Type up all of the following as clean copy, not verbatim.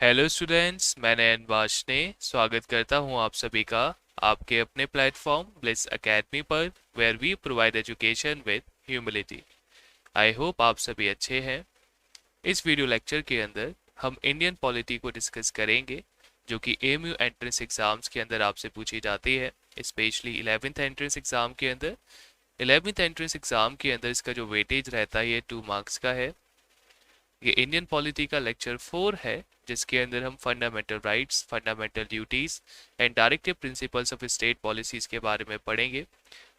Hello students, मैं नयन वाशने स्वागत करता हूं आप सभी का आपके अपने प्लेटफॉर्म ब्लिस एकेडमी पर, where we provide education with humility. I hope आप सभी अच्छे हैं। इस वीडियो लेक्चर के अंदर हम इंडियन पॉलिटी को डिस्कस करेंगे, जो कि एएमयू एंट्रेंस एग्जाम्स के अंदर आपसे पूछी जाती है, स्पेशली 11th एंट्रेंस एग्जाम के अंदर। 11th एंट्रेंस एग्जाम के अंदर इसका जो वेटेज रहता है ये 2 मार्क्स का है। ये इंडियन पॉलिटी का लेक्चर 4 है, जिसके अंदर हम fundamental rights, fundamental duties and directive principles of state policies के बारे में पढ़ेंगे।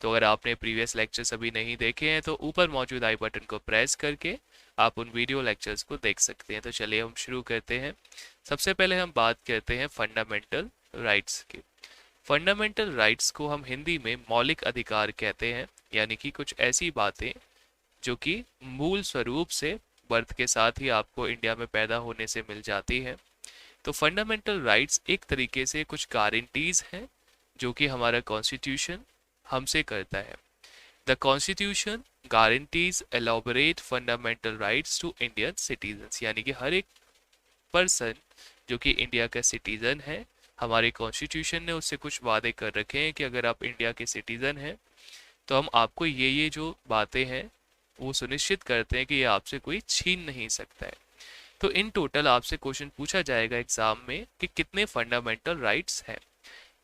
तो अगर आपने प्रीवियस लेक्चर्स अभी नहीं देखे हैं तो ऊपर मौजूद आई बटन को प्रेस करके आप उन वीडियो लेक्चर्स को देख सकते हैं। तो चलिए हम शुरू करते हैं। सबसे पहले हम बात करते हैं फंडामेंटल राइट्स की। फंडामेंटल राइट्स को हम हिंदी में मौलिक अधिकार कहते हैं, यानी कि कुछ ऐसी बातें जो कि मूल स्वरूप से बर्थ के साथ ही आपको इंडिया में पैदा होने से मिल जाती है। तो फंडामेंटल राइट्स एक तरीके से कुछ गारंटीज हैं जो कि हमारा कॉन्स्टिट्यूशन हमसे करता है। The constitution guarantees elaborate fundamental rights to Indian citizens, यानी कि हर एक पर्सन जो कि इंडिया का सिटीजन है, हमारे कॉन्स्टिट्यूशन ने उससे कुछ वादे कर रखे हैं कि अगर आप इंडिया के सिटीजन हैं तो हम आपको ये जो बातें हैं वो सुनिश्चित करते हैं कि ये आपसे कोई छीन नहीं सकता है। तो इन टोटल आपसे क्वेश्चन पूछा जाएगा एग्जाम में कि कितने फंडामेंटल राइट्स हैं।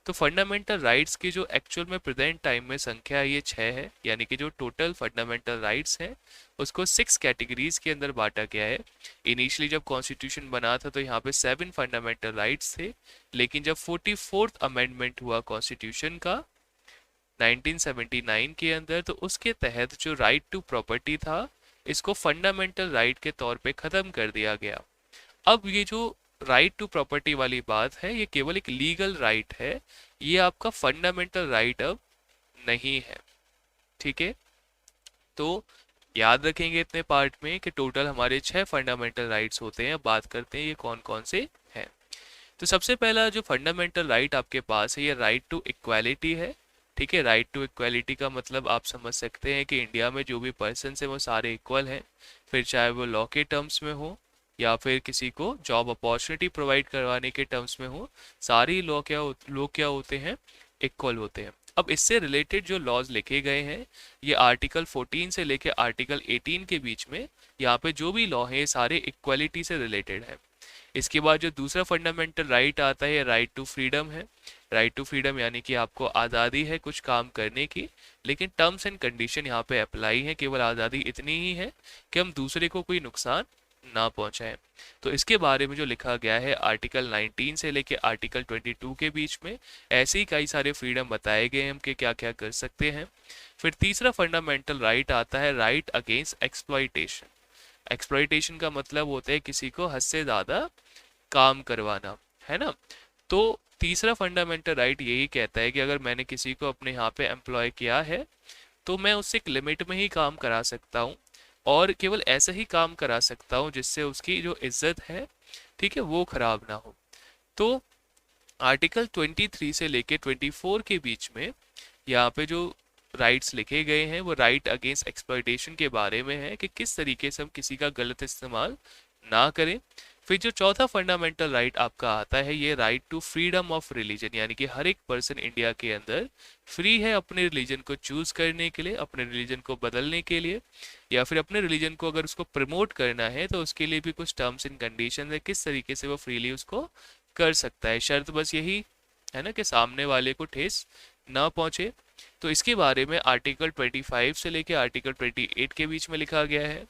तो फंडामेंटल राइट्स की जो एक्चुअल में प्रेजेंट टाइम में संख्या है ये 6 है, यानी कि जो टोटल फंडामेंटल राइट्स हैं उसको 6 कैटेगरीज के अंदर बांटा गया है। इनिशियली जब कॉन्स्टिट्यूशन बना था तो यहाँ पे 7 फंडामेंटल राइट्स थे, लेकिन जब 44th अमेंडमेंट हुआ कॉन्स्टिट्यूशन का 1979 के अंदर, तो उसके तहत जो राइट टू प्रॉपर्टी था इसको फंडामेंटल राइट के तौर पे ख़त्म कर दिया गया। अब ये जो राइट टू प्रॉपर्टी वाली बात है ये केवल एक लीगल राइट है, ये आपका फंडामेंटल राइट अब नहीं है। ठीक है, तो याद रखेंगे इतने पार्ट में कि टोटल हमारे 6 फंडामेंटल राइट्स होते हैं। बात करते हैं ये कौन कौन से हैं। तो सबसे पहला जो फंडामेंटल राइट आपके पास है ये राइट टू इक्वालिटी है। ठीक है, राइट टू इक्वालिटी का मतलब आप समझ सकते हैं कि इंडिया में जो भी पर्सन है वो सारे इक्वल हैं, फिर चाहे वो लॉ के टर्म्स में हो या फिर किसी को जॉब अपॉर्चुनिटी प्रोवाइड करवाने के टर्म्स में हो, सारी लोग क्या होते हैं, इक्वल होते हैं। अब इससे रिलेटेड जो लॉज लिखे गए हैं ये आर्टिकल 14 से लेके आर्टिकल 18 के बीच में, यहाँ पे जो भी लॉ है ये सारे इक्वलिटी से रिलेटेड है। इसके बाद जो दूसरा फंडामेंटल राइट आता है राइट टू फ्रीडम है। राइट टू फ्रीडम यानी कि आपको आज़ादी है कुछ काम करने की, लेकिन टर्म्स एंड कंडीशन यहाँ पे अप्लाई है। केवल आज़ादी इतनी ही है कि हम दूसरे को कोई नुकसान ना पहुंचाएं। तो इसके बारे में जो लिखा गया है आर्टिकल 19 से लेके आर्टिकल 22 के बीच में, ऐसे ही कई सारे फ्रीडम बताए गए हैं हम कि क्या क्या कर सकते हैं। फिर तीसरा फंडामेंटल राइट आता है राइट अगेंस्ट एक्सप्लॉइटेशन। एक्सप्लॉइटेशन का मतलब होता है किसी को हद से ज़्यादा काम करवाना, है ना। तो तीसरा फंडामेंटल राइट यही कहता है कि अगर मैंने किसी को अपने यहाँ पे एम्प्लॉय किया है तो मैं उससे एक लिमिट में ही काम करा सकता हूँ, और केवल ऐसा ही काम करा सकता हूँ जिससे उसकी जो इज्जत है, ठीक है, वो खराब ना हो। तो आर्टिकल 23 से लेके 24 के बीच में यहाँ पे जो राइट्स लिखे गए हैं वो राइट अगेंस्ट एक्सप्लॉइटेशन के बारे में है कि किस तरीके से हम किसी का गलत इस्तेमाल ना करें। फिर जो चौथा फंडामेंटल राइट आपका आता है ये right to freedom of religion, यानी कि हर एक पर्सन इंडिया के अंदर फ्री है अपने रिलीजन को चूज करने के लिए, अपने रिलीजन को बदलने के लिए, या फिर अपने रिलीजन को अगर उसको प्रमोट करना है तो उसके लिए भी कुछ टर्म्स एंड कंडीशन है किस तरीके से वो फ्रीली उसको कर सकता है। शर्त बस यही है ना कि सामने वाले को ठेस ना पहुंचे। तो इसके बारे में आर्टिकल 25 से लेके आर्टिकल 28 के बीच में लिखा गया है।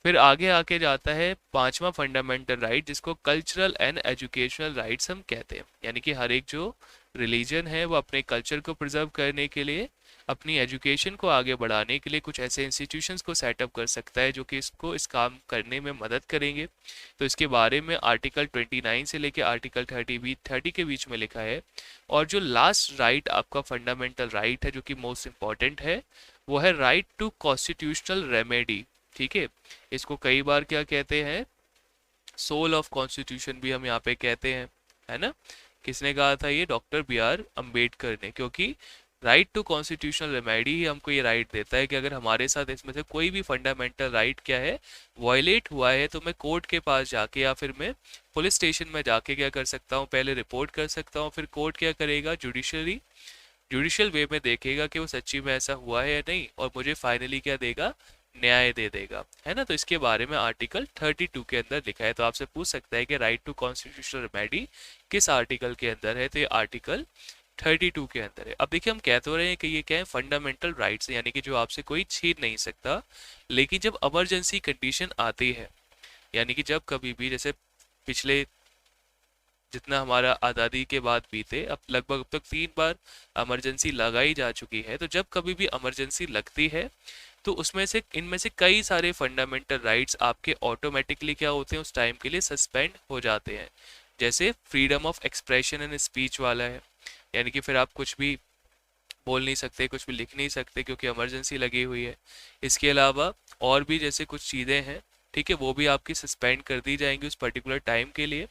फिर आगे आके जाता है पांचवा फंडामेंटल राइट जिसको कल्चरल एंड एजुकेशनल राइट्स हम कहते हैं, यानी कि हर एक जो रिलीजन है वो अपने कल्चर को प्रिजर्व करने के लिए, अपनी एजुकेशन को आगे बढ़ाने के लिए कुछ ऐसे इंस्टीट्यूशंस को सेटअप कर सकता है जो कि इसको इस काम करने में मदद करेंगे। तो इसके बारे में आर्टिकल 29 से लेके आर्टिकल 30 के बीच में लिखा है। और जो लास्ट राइट आपका फंडामेंटल राइट है जो कि मोस्ट इंपॉर्टेंट है वो है राइट टू कॉन्स्टिट्यूशनल रेमेडी। ठीक है, इसको कई बार क्या कहते हैं, सोल ऑफ कॉन्स्टिट्यूशन भी हम यहाँ पे कहते हैं, है ना। किसने कहा था ये, डॉक्टर बी आर अम्बेडकर ने, क्योंकि राइट टू कॉन्स्टिट्यूशनल रेमेडी ही हमको ये राइट देता है कि अगर हमारे साथ इसमें से कोई भी फंडामेंटल राइट क्या है वायलेट हुआ है, तो मैं कोर्ट के पास जाके या फिर मैं पुलिस स्टेशन में जाके क्या कर सकता हूँ, पहले रिपोर्ट कर सकता हूँ, फिर कोर्ट क्या करेगा, जुडिशियल वे में देखेगा कि वो सच्ची में ऐसा हुआ है या नहीं, और मुझे फाइनली क्या देगा, न्याय दे देगा, है ना। तो इसके बारे में आर्टिकल 32 के अंदर लिखा है। तो आपसे पूछ सकता है कि राइट टू कॉन्स्टिट्यूशनल रेमेडी किस आर्टिकल के अंदर है, तो ये आर्टिकल 32 के अंदर है। अब देखिए हम कह तो रहे हैं कि ये क्या है, फंडामेंटल राइट्स, यानी कि जो आपसे कोई छीन नहीं सकता, लेकिन जब इमरजेंसी कंडीशन आती है, यानी कि जब कभी भी, जैसे पिछले जितना हमारा आज़ादी के बाद बीते, अब लगभग अब तक 3 बार इमरजेंसी लगाई जा चुकी है, तो जब कभी भी इमरजेंसी लगती है तो उसमें से, इनमें से कई सारे फंडामेंटल राइट्स आपके ऑटोमेटिकली क्या होते हैं, उस टाइम के लिए सस्पेंड हो जाते हैं। जैसे freedom of expression and speech वाला है, यानी कि फिर आप कुछ भी बोल नहीं सकते, कुछ भी लिख नहीं सकते क्योंकि इमरजेंसी लगी हुई है। इसके अलावा और भी जैसे कुछ चीज़ें हैं, ठीक है, वो भी आपकी सस्पेंड कर दी जाएंगी उस पर्टिकुलर टाइम के लिए,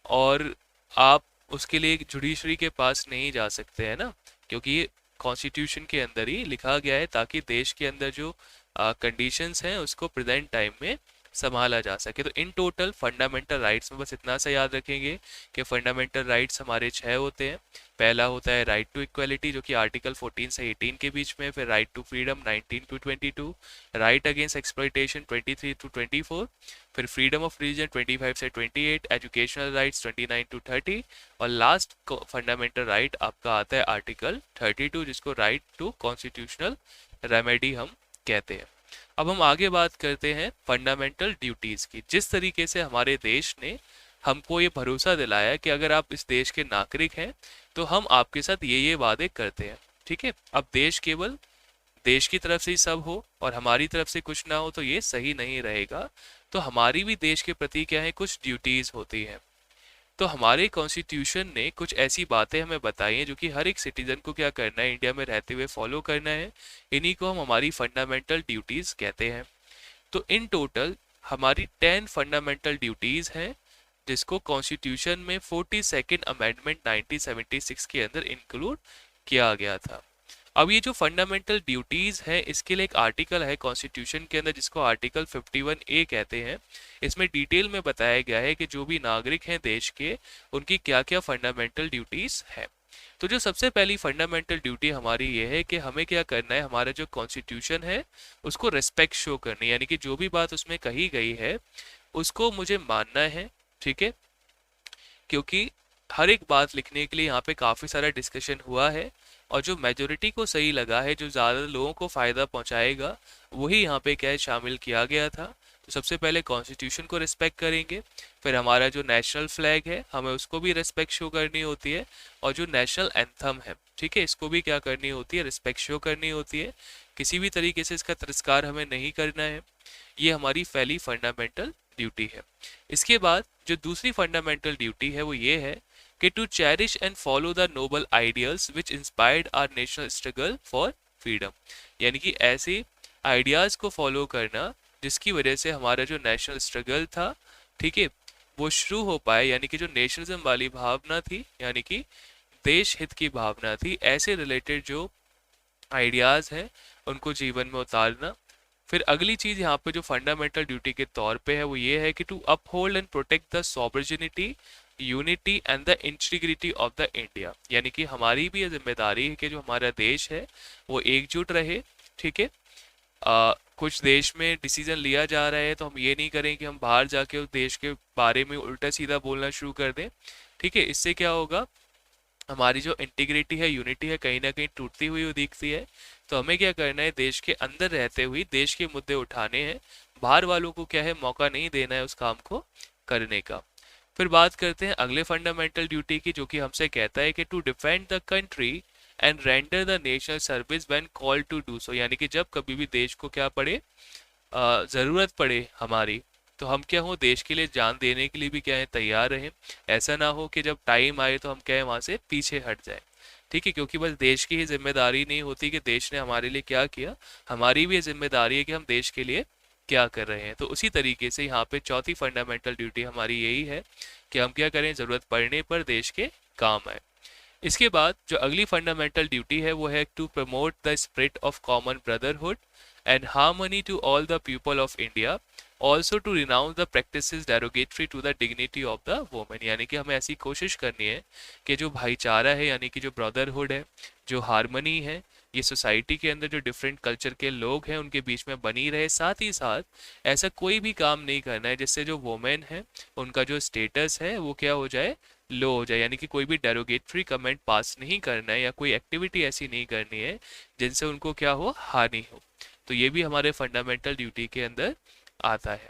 और आप उसके लिए जुडिशरी के पास नहीं जा सकते, है ना, क्योंकि ये कॉन्स्टिट्यूशन के अंदर ही लिखा गया है ताकि देश के अंदर जो कंडीशंस हैं उसको प्रेजेंट टाइम में संभाला जा सके। तो इन टोटल फंडामेंटल राइट्स में बस इतना सा याद रखेंगे कि फंडामेंटल राइट्स हमारे 6 होते हैं। पहला होता है राइट टू इक्वलिटी, जो कि आर्टिकल 14 से 18 के बीच में, फिर right to freedom 19 to 22, right against exploitation 23 to 24, फिर फ्रीडम ऑफ रिलीजन 25 से 28, एजुकेशनल राइट्स 29 टू 30, और लास्ट फंडामेंटल राइट आपका आता है आर्टिकल 32, जिसको राइट टू कॉन्स्टिट्यूशनल रेमेडी हम कहते हैं। अब हम आगे बात करते हैं फंडामेंटल ड्यूटीज की। जिस तरीके से हमारे देश ने हमको ये भरोसा दिलाया कि अगर आप इस देश के नागरिक हैं तो हम आपके साथ ये वादे करते हैं, ठीक है। अब देश केवल देश की तरफ से ही सब हो और हमारी तरफ से कुछ ना हो तो ये सही नहीं रहेगा। तो हमारी भी देश के प्रति क्या है, कुछ ड्यूटीज होती हैं। तो हमारे कॉन्स्टिट्यूशन ने कुछ ऐसी बातें हमें बताई हैं जो कि हर एक सिटीजन को क्या करना है, इंडिया में रहते हुए फॉलो करना है। इन्हीं को हम हमारी फंडामेंटल ड्यूटीज कहते हैं। तो इन टोटल हमारी 10 फंडामेंटल ड्यूटीज हैं, जिसको कॉन्स्टिट्यूशन में 42nd अमेंडमेंट 1976 के अंदर इंक्लूड किया गया था। अब ये जो फंडामेंटल ड्यूटीज है, इसके लिए एक आर्टिकल है कॉन्स्टिट्यूशन के अंदर जिसको आर्टिकल 51A कहते हैं। इसमें डिटेल में बताया गया है कि जो भी नागरिक हैं देश के, उनकी क्या क्या फंडामेंटल ड्यूटीज है। तो जो सबसे पहली फंडामेंटल ड्यूटी हमारी ये है कि हमें क्या करना है, हमारा जो कॉन्स्टिट्यूशन है उसको रिस्पेक्ट शो करनी, यानी कि जो भी बात उसमें कही गई है उसको मुझे मानना है, ठीक है। क्योंकि हर एक बात लिखने के लिए यहाँ पे काफ़ी सारा डिस्कशन हुआ है, और जो मेजोरिटी को सही लगा है, जो ज़्यादा लोगों को फ़ायदा पहुँचाएगा, वही यहाँ पे क्या है शामिल किया गया था। तो सबसे पहले कॉन्स्टिट्यूशन को रिस्पेक्ट करेंगे, फिर हमारा जो नेशनल फ्लैग है हमें उसको भी रिस्पेक्ट शो करनी होती है, और जो नेशनल एंथम है, ठीक है, इसको भी क्या करनी होती है, रिस्पेक्ट शो करनी होती है। किसी भी तरीके से इसका तिरस्कार हमें नहीं करना है। ये हमारी पहली फंडामेंटल ड्यूटी है। इसके बाद जो दूसरी फंडामेंटल ड्यूटी है वो ये है कि to cherish and follow the noble ideals which inspired our national struggle for freedom, यानी कि ऐसे आइडियाज़ को फॉलो करना जिसकी वजह से हमारा जो नेशनल स्ट्रगल था, ठीक है, वो शुरू हो पाए, यानी कि जो नेशनलिज्म वाली भावना थी, यानी कि देश हित की भावना थी, ऐसे रिलेटेड जो आइडियाज़ हैं उनको जीवन में उतारना। फिर अगली चीज़ यहाँ पे जो फंडामेंटल ड्यूटी के तौर पे है वो ये है कि to uphold and protect the sovereignty, unity and the integrity of the India, यानी कि हमारी भी ये जिम्मेदारी है कि जो हमारा देश है वो एकजुट रहे, ठीक है। कुछ देश में डिसीजन लिया जा रहा है तो हम ये नहीं करें कि हम बाहर जाके उस देश के बारे में उल्टा सीधा बोलना शुरू कर दें, ठीक है। इससे क्या होगा, हमारी जो इंटीग्रिटी है, यूनिटी है, कहीं ना कहीं टूटती हुई दिखती है। तो हमें क्या करना है, देश के अंदर रहते हुए देश के मुद्दे उठाने हैं, बाहर वालों को क्या है मौका नहीं देना है उस काम को करने का। फिर बात करते हैं अगले फंडामेंटल ड्यूटी की, जो कि हमसे कहता है कि to defend the country and render the national service when called to do so, यानी कि जब कभी भी देश को क्या पड़े, ज़रूरत पड़े हमारी, तो हम क्या हो देश के लिए जान देने के लिए भी क्या है तैयार रहें। ऐसा ना हो कि जब टाइम आए तो हम क्या है वहाँ से पीछे हट जाए, ठीक है, क्योंकि बस देश की ही जिम्मेदारी नहीं होती कि देश ने हमारे लिए क्या किया, हमारी भी जिम्मेदारी है कि हम देश के लिए क्या कर रहे हैं। तो उसी तरीके से यहाँ पे चौथी फंडामेंटल ड्यूटी हमारी यही है कि हम क्या करें, ज़रूरत पड़ने पर देश के काम आए। इसके बाद जो अगली फंडामेंटल ड्यूटी है वो है to promote the spirit of common brotherhood and harmony to all the people of India, also to renounce the practices derogatory to the dignity of the women. यानी कि हमें ऐसी कोशिश करनी है कि जो भाईचारा है, यानी कि जो ब्रदरहुड है, जो हारमनी है, ये सोसाइटी के अंदर जो डिफरेंट कल्चर के लोग हैं उनके बीच में बनी रहे। साथ ही साथ ऐसा कोई भी काम नहीं करना है जिससे जो वुमेन है उनका जो स्टेटस है वो क्या हो जाए, लो हो जाए। यानी कि कोई भी डेरोगेटरी कमेंट पास नहीं करना है या कोई एक्टिविटी ऐसी नहीं करनी है जिनसे उनको क्या हो, हानि हो। तो ये भी हमारे फंडामेंटल ड्यूटी के अंदर आता है।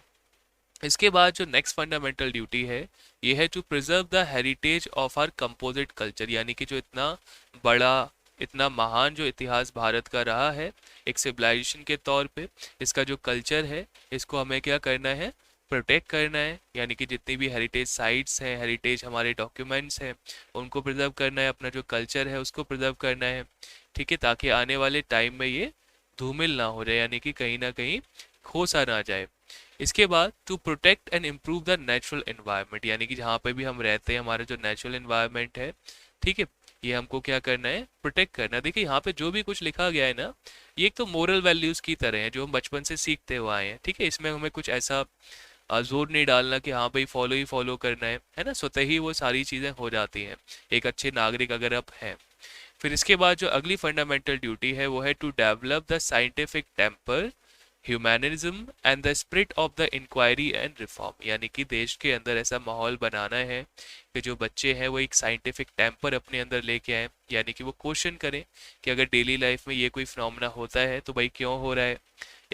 इसके बाद जो नेक्स्ट फंडामेंटल ड्यूटी है ये है to preserve the heritage of our composite culture. यानी कि जो इतना बड़ा, इतना महान जो इतिहास भारत का रहा है एक सिविलाइजेशन के तौर पे, इसका जो कल्चर है इसको हमें क्या करना है, प्रोटेक्ट करना है। यानी कि जितनी भी हेरिटेज साइट्स हैं, हेरिटेज हमारे डॉक्यूमेंट्स हैं, उनको प्रिजर्व करना है, अपना जो कल्चर है उसको प्रिजर्व करना है, ठीक है, ताकि आने वाले टाइम में ये धूमिल ना हो जाए, यानी कि कहीं ना कहीं खोसा ना जाए। इसके बाद to protect and improve the natural environment. यानी कि जहाँ पे भी हम रहते हैं हमारा जो नेचुरल एनवायरनमेंट है, ठीक है, ये हमको क्या करना है, प्रोटेक्ट करना है। देखिए यहाँ पे जो भी कुछ लिखा गया है ना, ये एक तो मोरल वैल्यूज की तरह है जो हम बचपन से सीखते हुए आए हैं, ठीक है। इसमें हमें कुछ ऐसा जोर नहीं डालना कि हाँ भाई फॉलो ही फॉलो करना है ना, स्वतः ही वो सारी चीज़ें हो जाती हैं एक अच्छे नागरिक अगर आप हैं। फिर इसके बाद जो अगली फंडामेंटल ड्यूटी है वो है to develop the scientific temper, humanism and the spirit of the inquiry and reform. यानी कि देश के अंदर ऐसा माहौल बनाना है कि जो बच्चे हैं वो एक साइंटिफिक टेम्पर अपने अंदर लेके आए, यानी कि वो क्वेश्चन करें कि अगर डेली लाइफ में ये कोई फिनोमेना होता है तो भाई क्यों हो रहा है,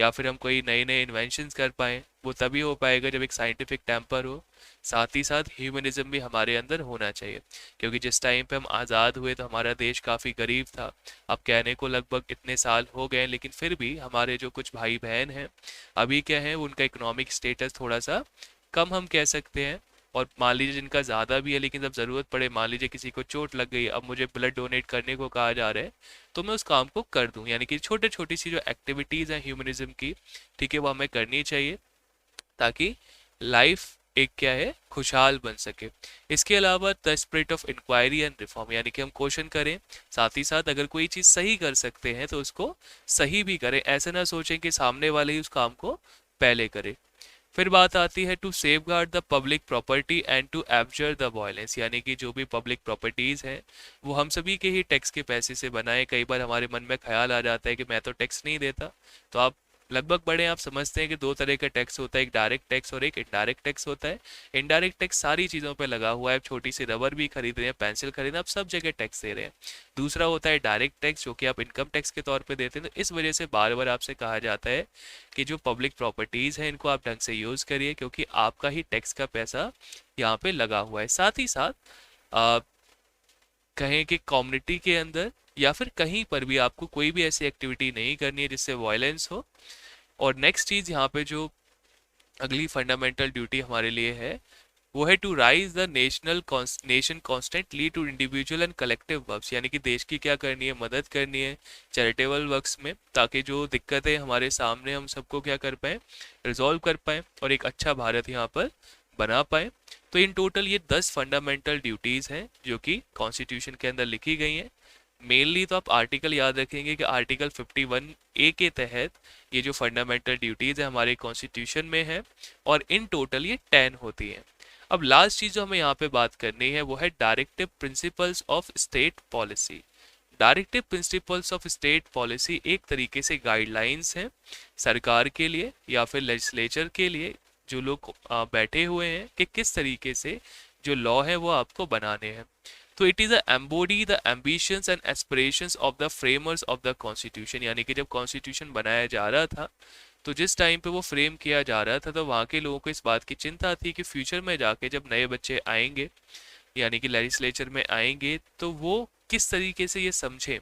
या फिर हम कोई नए नए इन्वेंशंस कर पाएँ, वो तभी हो पाएगा जब एक साइंटिफिक टेम्पर हो। साथ ही साथ ह्यूमनिज्म भी हमारे अंदर होना चाहिए, क्योंकि जिस टाइम पे हम आज़ाद हुए तो हमारा देश काफ़ी गरीब था। अब कहने को लगभग इतने साल हो गए, लेकिन फिर भी हमारे जो कुछ भाई बहन हैं अभी क्या है, उनका इकोनॉमिक स्टेटस थोड़ा सा कम हम कह सकते हैं। और मान लीजिए जिनका ज़्यादा भी है, लेकिन जब ज़रूरत पड़े, मान लीजिए किसी को चोट लग गई, अब मुझे ब्लड डोनेट करने को कहा जा रहा है, तो मैं उस काम को कर दूं। यानी कि छोटे छोटी सी जो एक्टिविटीज़ हैं ह्यूमनिज्म की, ठीक है, वो हमें करनी चाहिए ताकि लाइफ एक क्या है, खुशहाल बन सके। इसके अलावा the spirit of inquiry and reform, यानी कि हम क्वेश्चन करें, साथ ही साथ अगर कोई चीज़ सही कर सकते हैं तो उसको सही भी करें, ऐसा ना सोचें कि सामने वाले ही उस काम को पहले करे। फिर बात आती है to safeguard the public property and to abjure the violence. यानी कि जो भी पब्लिक प्रॉपर्टीज हैं वो हम सभी के ही टैक्स के पैसे से बनाए। कई बार हमारे मन में ख्याल आ जाता है कि मैं तो टैक्स नहीं देता, तो आप लगभग बड़े आप समझते हैं कि दो तरह का टैक्स होता है, एक डायरेक्ट टैक्स और एक इनडायरेक्ट टैक्स होता है। इनडायरेक्ट टैक्स सारी चीज़ों पे लगा हुआ है, छोटी सी रबर भी खरीद रहे हैं, पेंसिल खरीद रहे हैं, आप सब जगह टैक्स दे रहे हैं। दूसरा होता है डायरेक्ट टैक्स, जो कि आप इनकम टैक्स के तौर पे देते हैं। तो इस वजह से बार बार आपसे कहा जाता है कि जो पब्लिक प्रॉपर्टीज़ हैं इनको आप ढंग से यूज़ करिए, क्योंकि आपका ही टैक्स का पैसा यहाँ पे लगा हुआ है। साथ ही साथ आ, कहें कि कम्युनिटी के अंदर या फिर कहीं पर भी आपको कोई भी ऐसी एक्टिविटी नहीं करनी है जिससे वायलेंस हो। और नेक्स्ट चीज़ यहाँ पे जो अगली फंडामेंटल ड्यूटी हमारे लिए है वो है to rise the nation constantly to individual and collective works. यानी कि देश की क्या करनी है, मदद करनी है चैरिटेबल वर्क्स में, ताकि जो दिक्कतें हमारे सामने हम सबको क्या कर पाएँ, रिजॉल्व कर पाएँ और एक अच्छा भारत यहाँ पर बना पाए। तो इन टोटल ये 10 फंडामेंटल ड्यूटीज़ हैं जो कि कॉन्स्टिट्यूशन के अंदर लिखी गई हैं। मेनली तो आप आर्टिकल याद रखेंगे कि आर्टिकल 51A के तहत ये जो फंडामेंटल ड्यूटीज़ है हमारे कॉन्स्टिट्यूशन में है, और इन टोटल ये 10 होती हैं। अब लास्ट चीज़ जो हमें यहाँ पे बात करनी है वो है directive principles of state policy. Directive principles of state policy एक तरीके से गाइडलाइंस हैं सरकार के लिए या फिर लेजिस्लेचर के लिए, जो लोग बैठे हुए हैं कि किस तरीके से जो लॉ है वो आपको बनाने हैं। तो it is embody the ambitions and aspirations of the framers of the constitution. यानी कि जब कॉन्स्टिट्यूशन बनाया जा रहा था तो जिस टाइम पे वो फ्रेम किया जा रहा था तो वहाँ के लोगों को इस बात की चिंता थी कि फ्यूचर में जाके जब नए बच्चे आएंगे, यानी कि लेजिस्लेचर में आएंगे, तो वो किस तरीके से ये समझें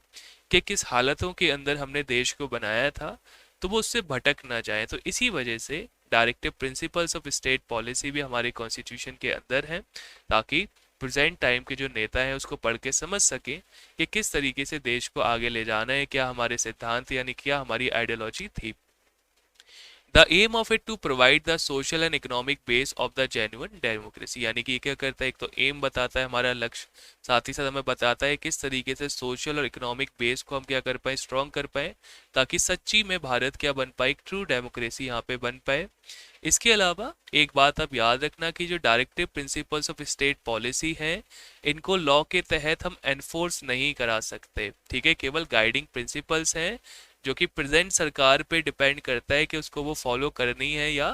कि किस हालतों के अंदर हमने देश को बनाया था, तो वो उससे भटक ना जाए। तो इसी वजह से directive principles of state policy भी हमारे कॉन्स्टिट्यूशन के अंदर हैं, ताकि प्रेजेंट टाइम के जो नेता हैं उसको पढ़ के समझ सकें कि किस तरीके से देश को आगे ले जाना है, क्या हमारे सिद्धांत यानी क्या हमारी आइडियोलॉजी थी। The aim of it to provide the social and economic base of the genuine democracy, यानी कि ये क्या करता है, एक तो एम बताता है हमारा लक्ष्य, साथ ही साथ हमें बताता है किस तरीके से सोशल और इकोनॉमिक बेस को हम क्या कर पाए, स्ट्रॉन्ग कर पाए, ताकि सच्ची में भारत क्या बन पाए, एक ट्रू डेमोक्रेसी यहाँ पे बन पाए। इसके अलावा एक बात आप याद रखना कि जो directive principles of state policy हैं, इनको लॉ के तहत हम एनफोर्स नहीं करा सकते, ठीक है, केवल गाइडिंग प्रिंसिपल्स हैं जो कि प्रेजेंट सरकार पे डिपेंड करता है कि उसको वो फॉलो करनी है या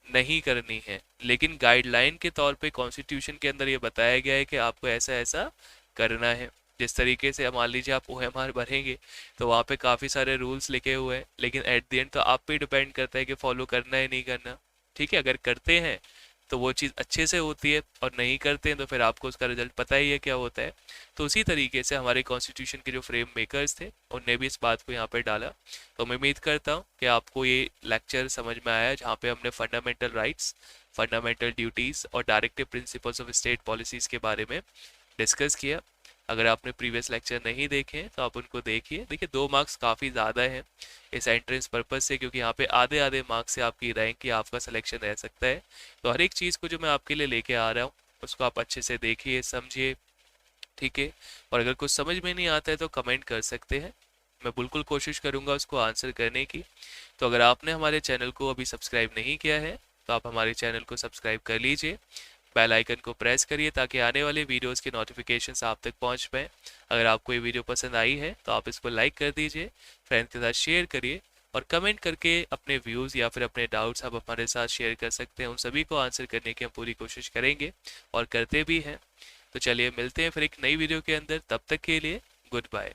नहीं करनी है। लेकिन गाइडलाइन के तौर पे कॉन्स्टिट्यूशन के अंदर ये बताया गया है कि आपको ऐसा ऐसा करना है। जिस तरीके से मान लीजिए आप ओएमआर भरेंगे तो वहाँ पे काफ़ी सारे रूल्स लिखे हुए हैं, लेकिन एट द एंड तो आप पे डिपेंड करता है कि फॉलो करना है नहीं करना, ठीक है। अगर करते हैं तो वो चीज़ अच्छे से होती है, और नहीं करते हैं तो फिर आपको उसका रिजल्ट पता ही है क्या होता है। तो उसी तरीके से हमारे कॉन्स्टिट्यूशन के जो फ्रेम मेकर्स थे उनने भी इस बात को यहाँ पे डाला। तो मैं उम्मीद करता हूँ कि आपको ये लेक्चर समझ में आया, जहाँ पे हमने फंडामेंटल राइट्स, फंडामेंटल ड्यूटीज़ और directive principles of state policies के बारे में डिस्कस किया। अगर आपने प्रीवियस लेक्चर नहीं देखे तो आप उनको देखिए। देखिए 2 मार्क्स काफ़ी ज़्यादा हैं इस एंट्रेंस पर्पज से, क्योंकि यहाँ पे आधे आधे मार्क्स से आपकी रैंक या आपका सिलेक्शन रह सकता है। तो हर एक चीज़ को जो मैं आपके लिए लेके आ रहा हूँ उसको आप अच्छे से देखिए, समझिए, ठीक है। और अगर कुछ समझ में नहीं आता है तो कमेंट कर सकते हैं, मैं बिल्कुल कोशिश करूँगा उसको आंसर करने की। तो अगर आपने हमारे चैनल को अभी सब्सक्राइब नहीं किया है तो आप हमारे चैनल को सब्सक्राइब कर लीजिए, बेल आइकन को प्रेस करिए ताकि आने वाले वीडियोस की नोटिफिकेशंस आप तक पहुंच पाए। अगर आपको ये वीडियो पसंद आई है तो आप इसको लाइक कर दीजिए, फ्रेंड्स के साथ शेयर करिए, और कमेंट करके अपने व्यूज़ या फिर अपने डाउट्स आप हमारे साथ शेयर कर सकते हैं। उन सभी को आंसर करने की हम पूरी कोशिश करेंगे और करते भी हैं। तो चलिए मिलते हैं फिर एक नई वीडियो के अंदर, तब तक के लिए गुड बाय।